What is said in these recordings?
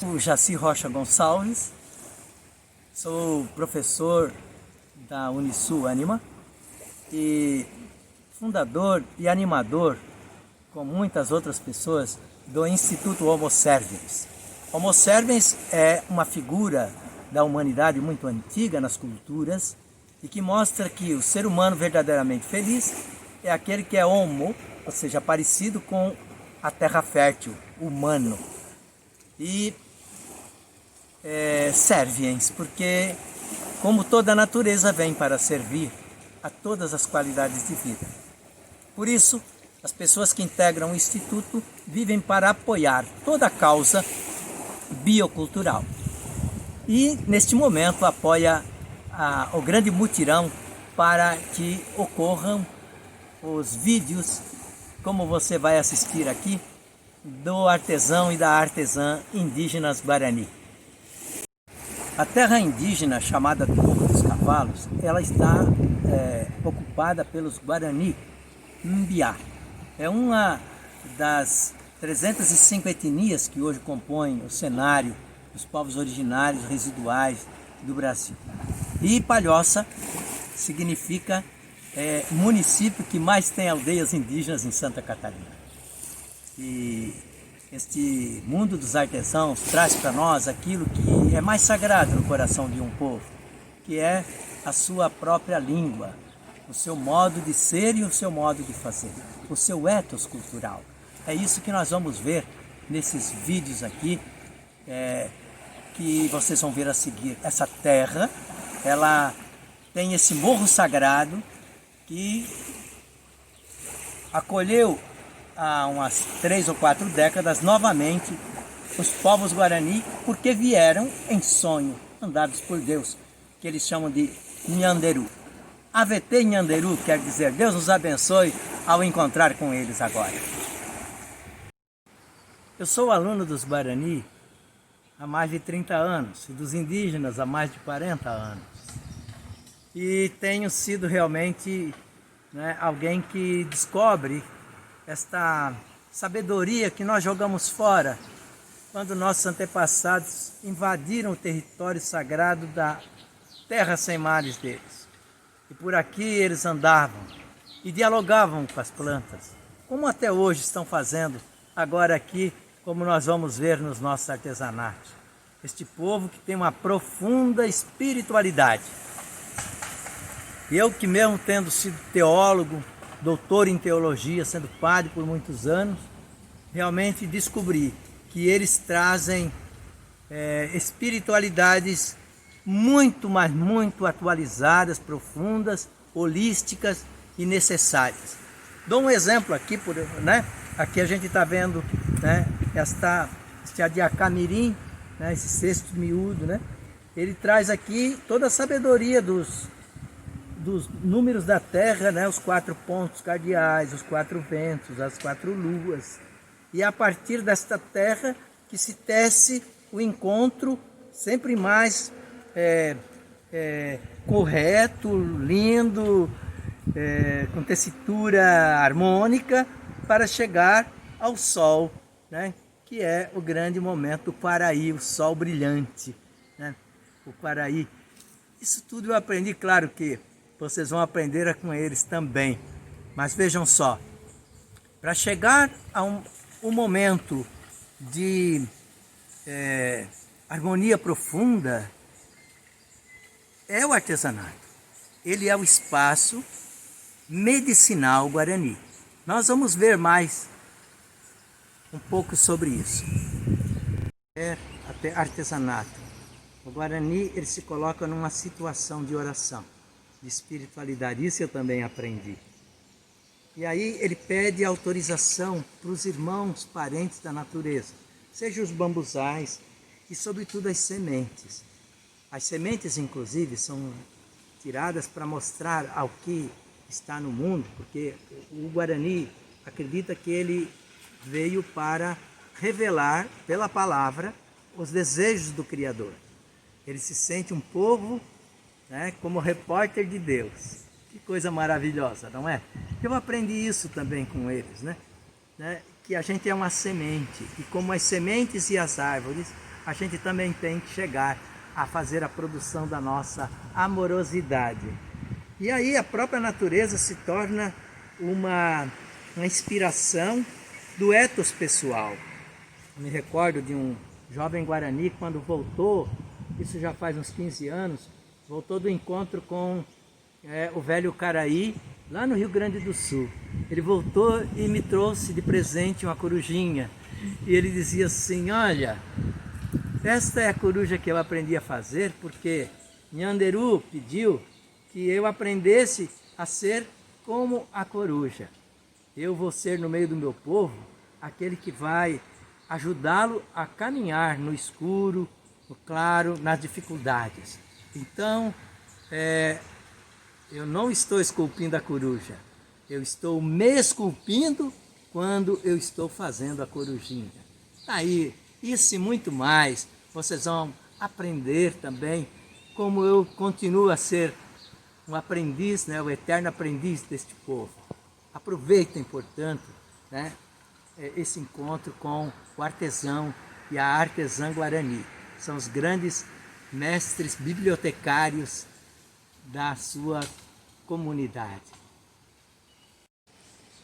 O Jaci Rocha Gonçalves, sou professor da Unisul Anima e fundador e animador, com muitas outras pessoas, do Instituto Homo Sapiens. Homo Sapiens é uma figura da humanidade muito antiga nas culturas e que mostra que o ser humano verdadeiramente feliz é aquele que é homo, ou seja, parecido com a terra fértil, humano. E serviens, porque como toda a natureza vem para servir a todas as qualidades de vida. Por isso, as pessoas que integram o Instituto vivem para apoiar toda a causa biocultural. E, neste momento, apoia o grande mutirão para que ocorram os vídeos, como você vai assistir aqui, do artesão e da artesã indígenas Guarani. A terra indígena, chamada do Morro dos Cavalos, ela está ocupada pelos Guarani Mbiá. É uma das 305 etnias que hoje compõem o cenário dos povos originários residuais do Brasil. E Palhoça significa município que mais tem aldeias indígenas em Santa Catarina. E este mundo dos artesãos traz para nós aquilo que é mais sagrado no coração de um povo, que é a sua própria língua, o seu modo de ser e o seu modo de fazer, o seu ethos cultural. É isso que nós vamos ver nesses vídeos aqui, que vocês vão ver a seguir. Essa terra, ela tem esse morro sagrado que acolheu há umas 3 ou 4 décadas novamente os povos Guarani, porque vieram em sonho, mandados por Deus, que eles chamam de Nhanderu. AVT Nhanderu quer dizer Deus nos abençoe ao encontrar com eles agora. Eu sou aluno dos Guarani há mais de 30 anos e dos indígenas há mais de 40 anos. E tenho sido realmente alguém que descobre esta sabedoria que nós jogamos fora quando nossos antepassados invadiram o território sagrado da terra sem mares deles. E por aqui eles andavam e dialogavam com as plantas, como até hoje estão fazendo agora aqui, como nós vamos ver nos nossos artesanatos. Este povo que tem uma profunda espiritualidade. Eu que mesmo tendo sido teólogo, doutor em teologia, sendo padre por muitos anos, realmente descobri que eles trazem espiritualidades muito, mas muito atualizadas, profundas, holísticas e necessárias. Dou um exemplo aqui, aqui a gente está vendo este adiacá-mirim, esse cesto miúdo, ele traz aqui toda a sabedoria dos números da terra, os 4 pontos cardeais, os 4 ventos, as 4 luas. E a partir desta terra que se tece o encontro sempre mais correto, lindo, com tessitura harmônica, para chegar ao sol, que é o grande momento do Quaraí, o sol brilhante, o Quaraí. Isso tudo eu aprendi, claro que vocês vão aprender com eles também. Mas vejam só, para chegar a um momento de harmonia profunda, é o artesanato. Ele é o espaço medicinal Guarani. Nós vamos ver mais um pouco sobre isso. Até artesanato. O Guarani, ele se coloca numa situação de oração, de espiritualidade. Isso eu também aprendi. E aí ele pede autorização para os irmãos, parentes da natureza, seja os bambuzais e sobretudo as sementes. As sementes, inclusive, são tiradas para mostrar ao que está no mundo, porque o Guarani acredita que ele veio para revelar pela palavra os desejos do Criador. Ele se sente um povo como repórter de Deus. Que coisa maravilhosa, não é? Eu aprendi isso também com eles, que a gente é uma semente, e como as sementes e as árvores, a gente também tem que chegar a fazer a produção da nossa amorosidade. E aí a própria natureza se torna uma inspiração do ethos pessoal. Me recordo de um jovem Guarani, quando voltou, isso já faz uns 15 anos, voltou do encontro com o velho Caraí, lá no Rio Grande do Sul. Ele voltou e me trouxe de presente uma corujinha. E ele dizia assim: olha, esta é a coruja que eu aprendi a fazer porque Nhanderu pediu que eu aprendesse a ser como a coruja. Eu vou ser no meio do meu povo aquele que vai ajudá-lo a caminhar no escuro, no claro, nas dificuldades. Então, eu não estou esculpindo a coruja, eu estou me esculpindo quando eu estou fazendo a corujinha. Aí, isso e muito mais, vocês vão aprender também como eu continuo a ser um aprendiz, o eterno aprendiz deste povo. Aproveitem, portanto, esse encontro com o artesão e a artesã Guarani. São os grandes mestres bibliotecários da sua comunidade.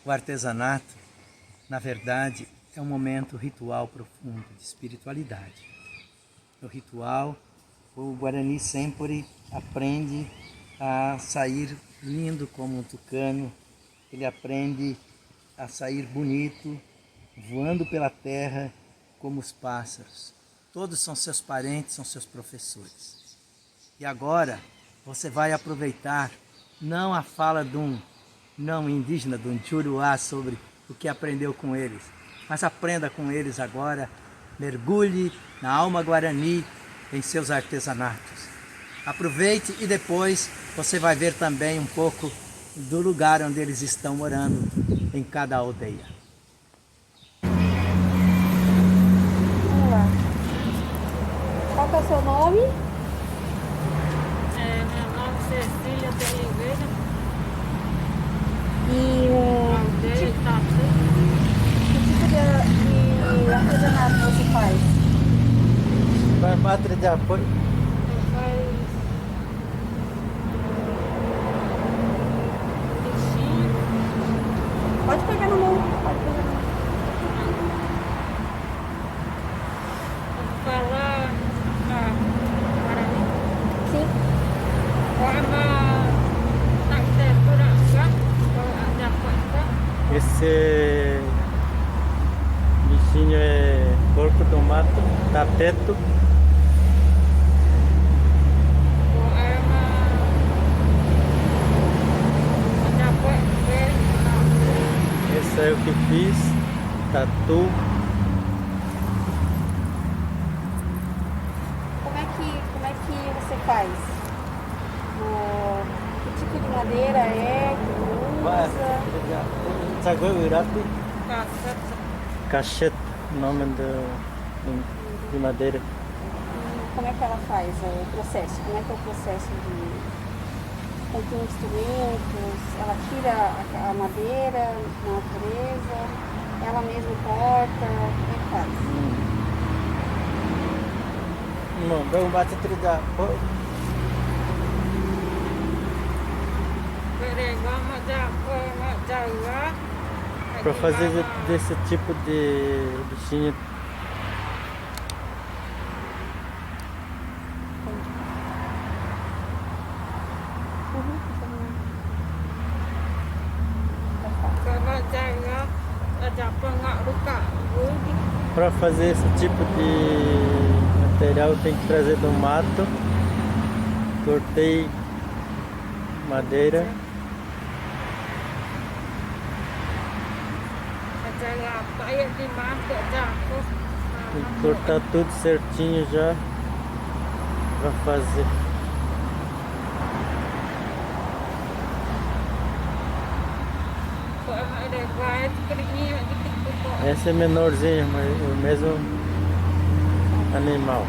O artesanato, na verdade, é um momento ritual profundo de espiritualidade. No ritual, o Guarani sempre aprende a sair lindo como um tucano, ele aprende a sair bonito, voando pela terra como os pássaros. Todos são seus parentes, são seus professores. E agora você vai aproveitar não a fala de um não indígena, de um Juruá, sobre o que aprendeu com eles, mas aprenda com eles agora, mergulhe na alma Guarani, em seus artesanatos. Aproveite e depois você vai ver também um pouco do lugar onde eles estão morando, em cada aldeia. Vamos lá. Qual que é o seu nome? Meu nome é Cecília de Oliveira. E Aldeia Itatu. que tipo de artesanato você faz? Vai pátria de apoio. Faz bichinho. Pode pegar na mão. Pode pegar na mão. Vou falar Guarani. Sim. Forma arquitetura de apoio. Esse bichinho é porco do mato, tapeto. Forma de apoio. Esse é o que fiz, tatu. Como é que você faz? Que tipo de madeira é que usa? Sagoi Urapi, cachete, nome de madeira. E como é que ela faz o processo? Como é que é o processo de... Com que instrumentos? Ela tira a madeira na natureza? Ela mesma corta? Como é que faz? Não, vamos bater trilhar. Para fazer desse tipo de bichinho. Para fazer esse tipo de material tem que trazer do mato. Cortei madeira. Tem que cortar tudo certinho já para fazer. Essa é menorzinha, mas é o mesmo animal.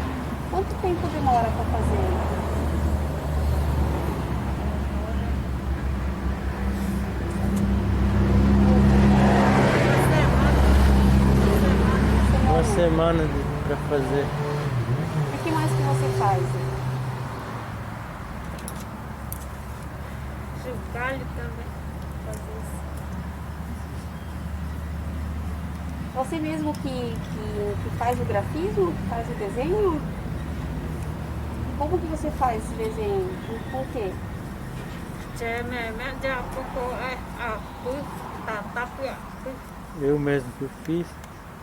Quanto tempo demora para fazer? Uma semana para fazer. faz? Galho também. Fazer isso. Você mesmo que faz o grafismo, faz o desenho? Como que você faz esse desenho? Com o quê? Eu mesmo que eu fiz,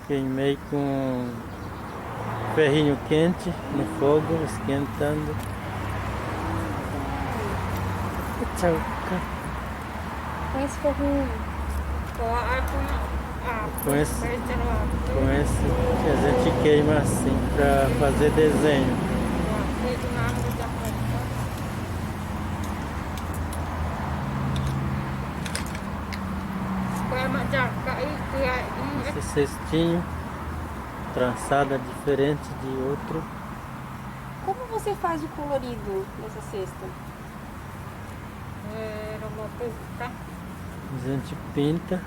queimei com ferrinho quente no fogo, esquentando. Tchau. Com esse forrinho. Com esse que a gente queima assim para fazer desenho. Esse cestinho, trançada diferente de outro. Como você faz o colorido nessa cesta? A gente pinta.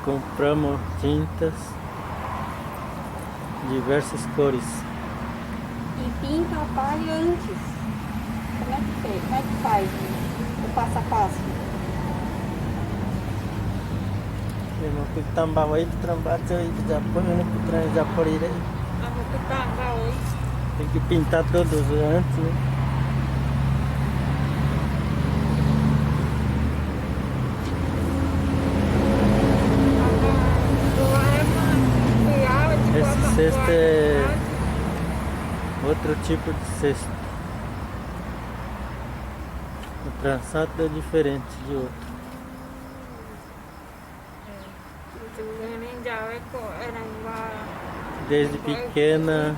Compramos tintas, diversas cores. E pinta a palha antes. Como é que fez? Como é que faz o passo a passo? Mau kita bawa itu terbaca itu Japon ini putra Japon ini. Tem que pintar todos antes, né? Esse cesto é outro tipo de cesto. O trançado é diferente de outro. Desde pequena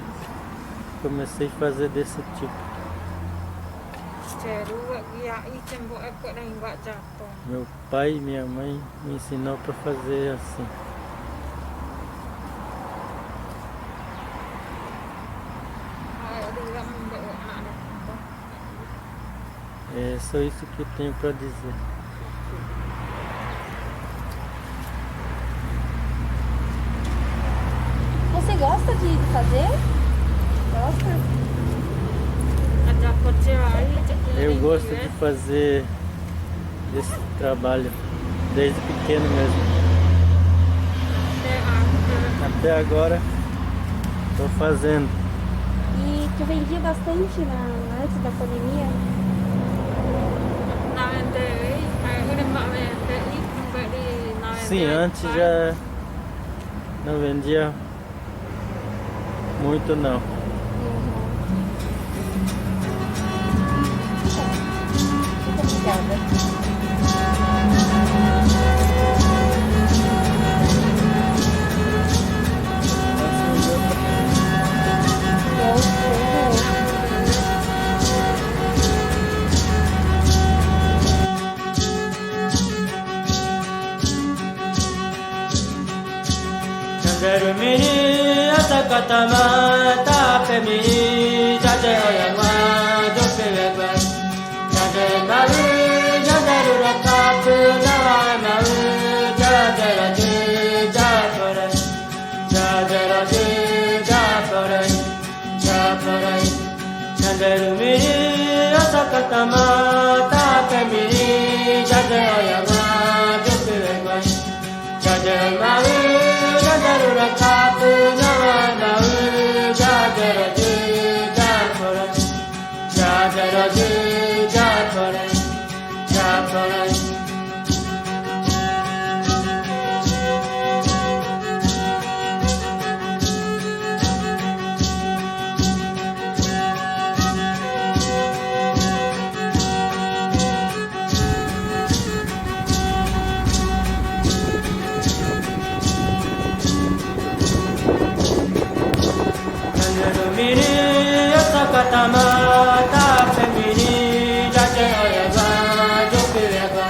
comecei a fazer desse tipo. Meu pai e minha mãe me ensinou para fazer assim. É só isso que eu tenho para dizer. Você gosta de fazer? Gosta? Eu gosto de fazer esse trabalho desde pequeno mesmo. Até agora estou fazendo. E tu vendia bastante antes da pandemia? Sim, antes já não vendia muito não. Muito obrigada. Miri asakata mata pemi jade oyama jopeva jade maru jade rakapu naamaru jade raje japore jade raje japore japore jade miri asakata mata pemi jade oyama jopeva jade maru Rakapu naamaru jadaraje japore jadaraje japore japore Asakata mata pemiri jade oyama jopeva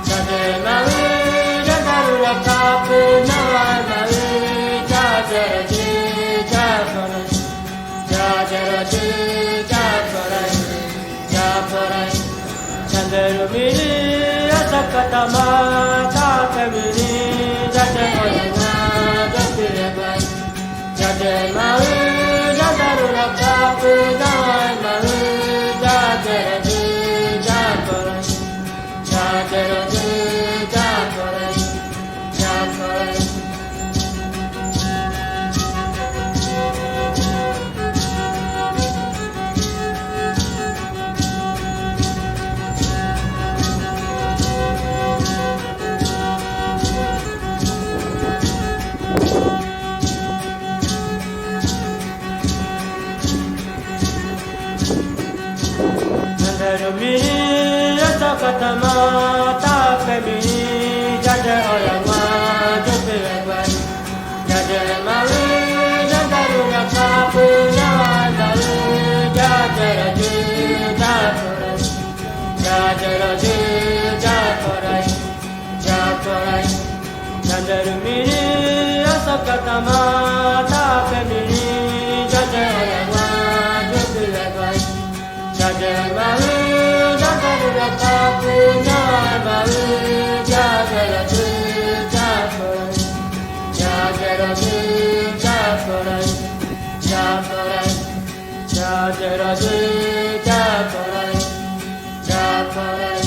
jade maru jadaru rakapu naamaru jadaraje japore jadaraje japore japore jandaru miri asakata mata pemiri jade oyama mi jaja oyama jope ba jaja malu jaja ruga kapu na dalu jaja raju japorai jaja raju japorai japorai jaja mi asakatama tape mi jaja oyama jope ba jaja malu jaja ruga kapu na dalu jaja raju japorai jaja raju japorai japorai jaja raju japorai japorai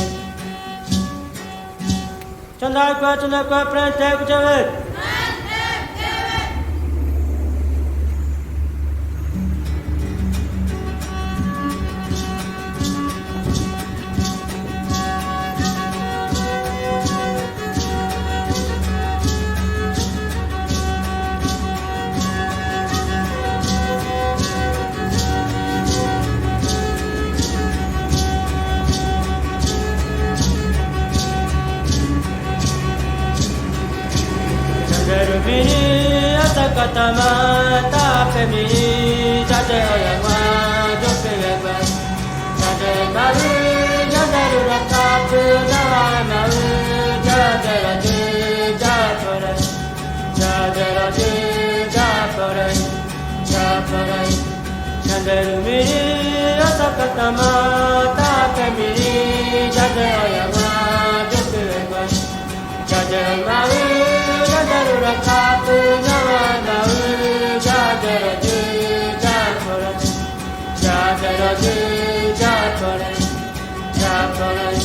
Chandai kwa prante kujavet Mini asakatama tape mi jaja oyama jope ba jaja malu jaja ruga kapu na malu jaja raju japorai jaja raju japorai japorai jaja mini asakatama tape mi jaja oyama jope ba jaja malu jaja ruga kapu na dalu jaja raju japorai jaja raju japorai japorai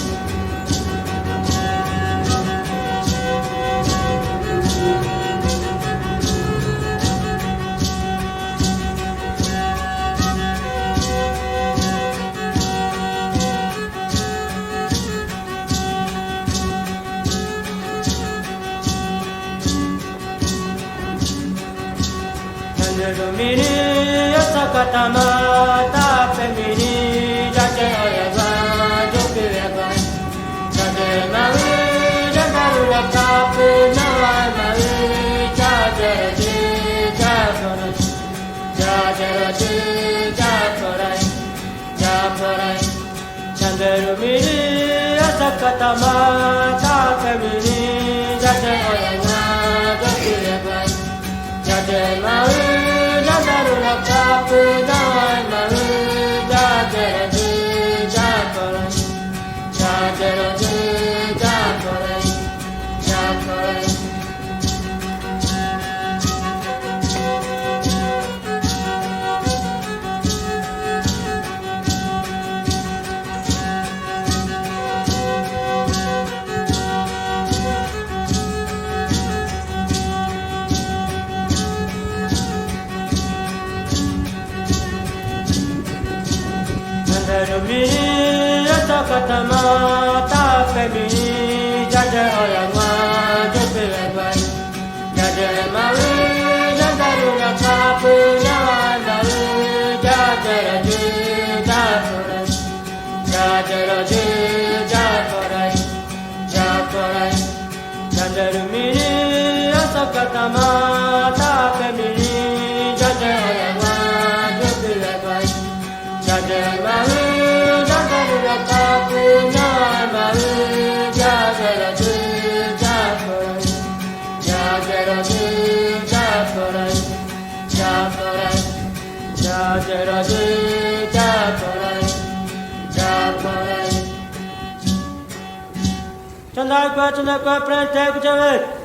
Mini asakatama tape mini jaja oyama jope ba jaja malu jaja ruga kapu na malu jaja raju japorai jaja raju japorai japorai jaja mini asakatama tape mini jaja oyama jope ba jaja malu jaja ruga kapu na malu jaja raju japorai jaja raju japorai japorai Mini asakatama tape mini jaja oyama jope ba jaja malu jaja ruga kapu na dalu jaja raju japorai jaja raju japorai japorai jaja mini asakatama tape mini jaja oyama jope ba jaja malu jaja ruga kapu na malu jaja raju japorai jaja raju japorai japorai jaja raju japorai japorai Chandai kwa prante kujavet